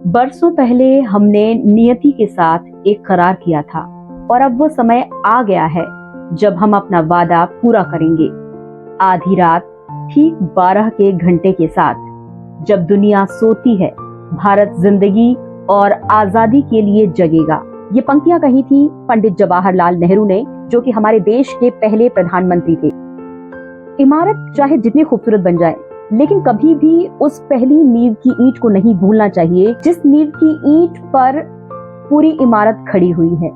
बरसों पहले हमने नियति के साथ एक करार किया था और अब वो समय आ गया है जब हम अपना वादा पूरा करेंगे। आधी रात ठीक 12 के घंटे के साथ जब दुनिया सोती है, भारत जिंदगी और आजादी के लिए जगेगा। ये पंक्तियां कही थी पंडित जवाहरलाल नेहरू ने, जो कि हमारे देश के पहले प्रधानमंत्री थे। इमारत चाहे जितनी खूबसूरत बन जाए, लेकिन कभी भी उस पहली नींव की ईंट को नहीं भूलना चाहिए जिस नींव की ईंट पर पूरी इमारत खड़ी हुई है।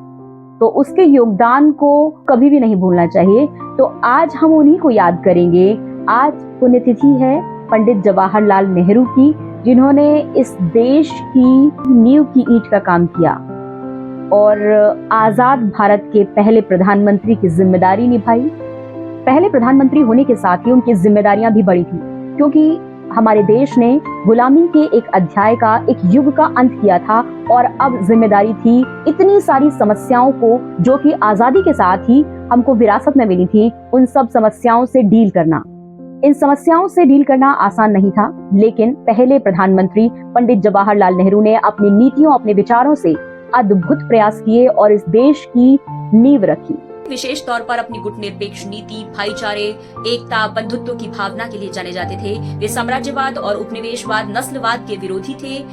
तो उसके योगदान को कभी भी नहीं भूलना चाहिए। तो आज हम उन्हीं को याद करेंगे। आज पुण्यतिथि है पंडित जवाहरलाल नेहरू की, जिन्होंने इस देश की नींव की ईंट का काम किया और आजाद भारत के पहले प्रधानमंत्री की जिम्मेदारी निभाई। पहले प्रधानमंत्री होने के साथ ही उनकी जिम्मेदारियां भी बढ़ी थी, क्योंकि हमारे देश ने गुलामी के एक अध्याय का, एक युग का अंत किया था और अब जिम्मेदारी थी इतनी सारी समस्याओं को, जो कि आजादी के साथ ही हमको विरासत में मिली थी, उन सब समस्याओं से डील करना। इन समस्याओं से डील करना आसान नहीं था, लेकिन पहले प्रधानमंत्री पंडित जवाहरलाल नेहरू ने अपनी नीतियों, अपने विचारों से अद्भुत प्रयास किए और इस देश की नींव रखी। विशेष तौर पर अपनी गुटनिरपेक्ष नीति, भाईचारे, एकता, बंधुत्व की भावना के लिए जाने जाते थे। वे साम्राज्यवाद और उपनिवेशवाद, नस्लवाद के विरोधी थे।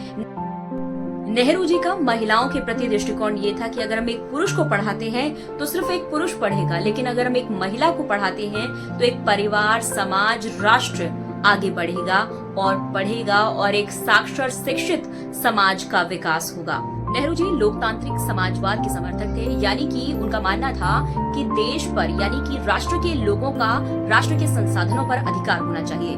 नेहरू जी का महिलाओं के प्रति दृष्टिकोण ये था कि अगर हम एक पुरुष को पढ़ाते हैं तो सिर्फ एक पुरुष पढ़ेगा, लेकिन अगर हम एक महिला को पढ़ाते हैं तो एक परिवार, समाज, राष्ट्र आगे बढ़ेगा और बढ़ेगा और एक साक्षर, शिक्षित समाज का विकास होगा। नेहरू जी लोकतांत्रिक समाजवाद के समर्थक थे, यानी कि उनका मानना था कि देश पर, यानी कि राष्ट्र के लोगों का राष्ट्र के संसाधनों पर अधिकार होना चाहिए।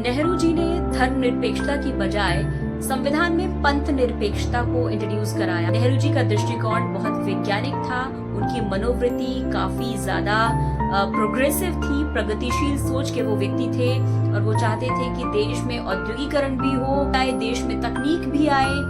नेहरू जी ने धर्मनिरपेक्षता की बजाय संविधान में पंथ निरपेक्षता को इंट्रोड्यूस कराया। नेहरू जी का दृष्टिकोण बहुत वैज्ञानिक था। उनकी मनोवृत्ति काफी ज्यादा प्रोग्रेसिव थी, प्रगतिशील सोच के वो व्यक्ति थे और वो चाहते थे कि देश में औद्योगिकरण भी हो, देश में तकनीक भी आए।